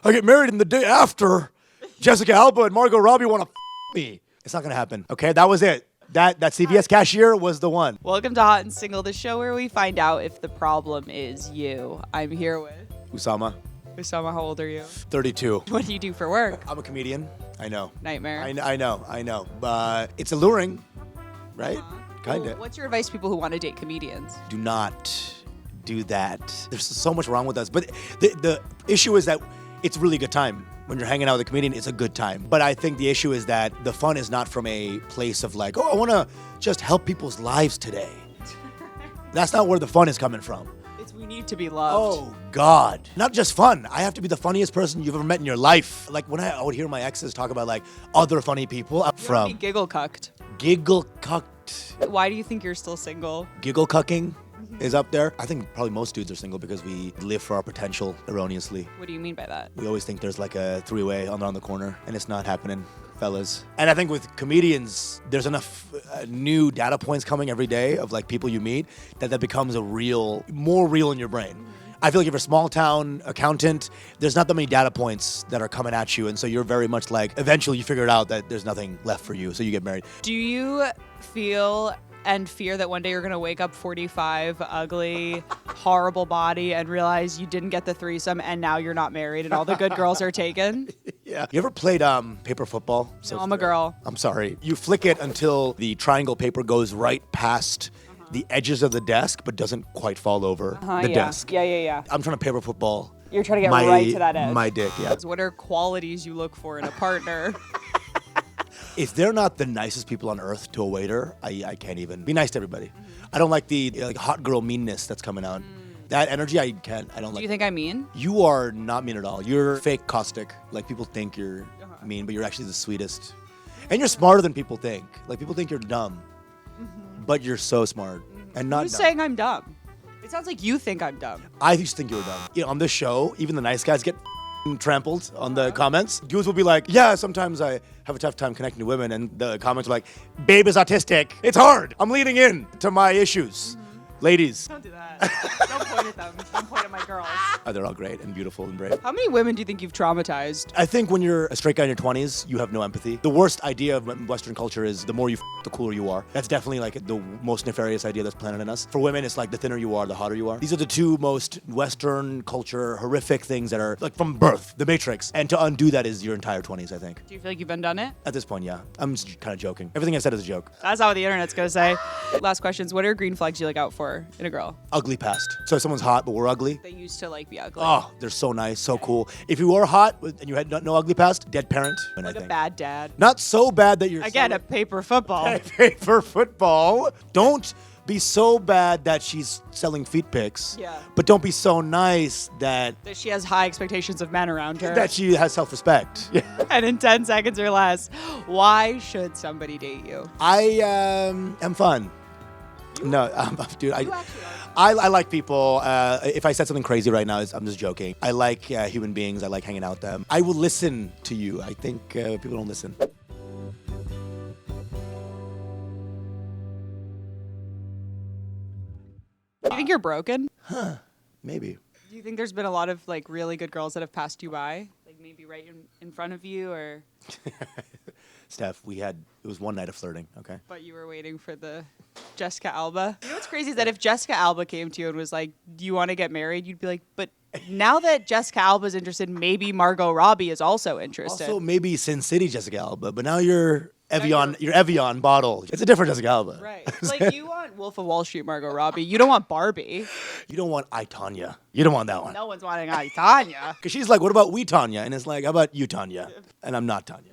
I get married and the day after, Jessica Alba and Margot Robbie want to me. It's not going to happen. Okay, that was it. That CVS cashier was the one. Welcome to Hot and Single, the show where we find out if the problem is you. I'm here with Usama. Usama, how old are you? 32. What do you do for work? I'm a comedian. I know. Nightmare. I know. But it's alluring, right? Kind of. What's your advice to people who want to date comedians? Do not do that. There's so much wrong with us. But the issue is that it's a really good time. When you're hanging out with a comedian, it's a good time. But I think the issue is that the fun is not from a place of like, oh, I want to just help people's lives today. That's not where the fun is coming from. It's we need to be loved. Oh, God. Not just fun. I have to be the funniest person you've ever met in your life. Like when I would hear my exes talk about like other funny people, I'm from Giggle cucked. giggle cucked. Why do you think you're still single? Giggle cucking is up there. I think probably most dudes are single because we live for our potential erroneously. What do you mean by that? We always think there's like a three-way on the corner, and it's not happening, fellas. And I think with comedians, there's enough new data points coming every day of like people you meet that becomes more real in your brain. I feel like if you're a small town accountant, there's not that many data points that are coming at you. And so you're very much like, eventually you figure it out that there's nothing left for you. So you get married. Do you feel and fear that one day you're going to wake up 45, ugly, horrible body and realize you didn't get the threesome and now you're not married and all the good girls are taken? Yeah. You ever played paper football? No, I'm a girl. I'm sorry. You flick it until the triangle paper goes right past the edges of the desk but doesn't quite fall over the desk. Yeah. I'm trying to paper football. You're trying to get right to that edge. My dick, yeah. What are qualities you look for in a partner? If they're not the nicest people on earth to a waiter, I can't even be nice to everybody. I don't like the like hot girl meanness that's coming out. That energy, I don't like. Do you think I'm mean? You are not mean at all. You're fake caustic. Like people think you're mean, but you're actually the sweetest. And you're smarter than people think. Like people think you're dumb, but you're so smart and not Who's dumb. saying I'm dumb? It sounds like you think I'm dumb. I used to think you were dumb. You know, on this show, even the nice guys get trampled on the comments. Dudes will be like, yeah, sometimes I have a tough time connecting to women, and the comments are like, babe is autistic. It's hard. I'm leaning in to my issues. Ladies. Don't do that. Don't point at them. Don't point at my girls. Oh, they're all great and beautiful and brave. How many women do you think you've traumatized? I think when you're a straight guy in your 20s, you have no empathy. The worst idea of Western culture is the more you the cooler you are. That's definitely like the most nefarious idea that's planted in us. For women, it's like the thinner you are, the hotter you are. These are the two most Western culture horrific things that are like from birth, the Matrix. And to undo that is your entire 20s, I think. Do you feel like you've undone it? At this point, yeah. I'm just kind of joking. Everything I said is a joke. That's not what the internet's gonna say. Last questions. What are green flags you look out for in a girl? Ugly past. So if someone's hot but we're ugly, They used to like be ugly. oh, they're so nice, so cool. If you were hot and you had no ugly past, dead parent. And Like I a think. bad dad. Not so bad that you're Again, so a paper football. paper football. Don't be so bad that she's selling feet pics. Yeah. But don't be so nice that That she has high expectations of men around her. she has self-respect. Yeah. And in 10 seconds or less, why should somebody date you? I am fun. No, dude, You actually are. I like people. If I said something crazy right now, I'm just joking. I like human beings. I like hanging out with them. I will listen to you. I think people don't listen. Do you think you're broken? Maybe. Do you think there's been a lot of like really good girls that have passed you by? Like maybe right in front of you or Steph, it was one night of flirting, okay? but you were waiting for the Jessica Alba? You know what's crazy is that if Jessica Alba came to you and was like, do you want to get married? You'd be like, but now that Jessica Alba's interested, maybe Margot Robbie is also interested. Also, maybe Sin City Jessica Alba, but now you're Evian bottle. It's a different Jessica Alba. Right. Like you want Wolf of Wall Street Margot Robbie. You don't want Barbie. You don't want I, Tanya. You don't want that one. No one's wanting Tanya. Because she's like, what about we, Tanya? And it's like, how about you, Tanya? And I'm not Tanya.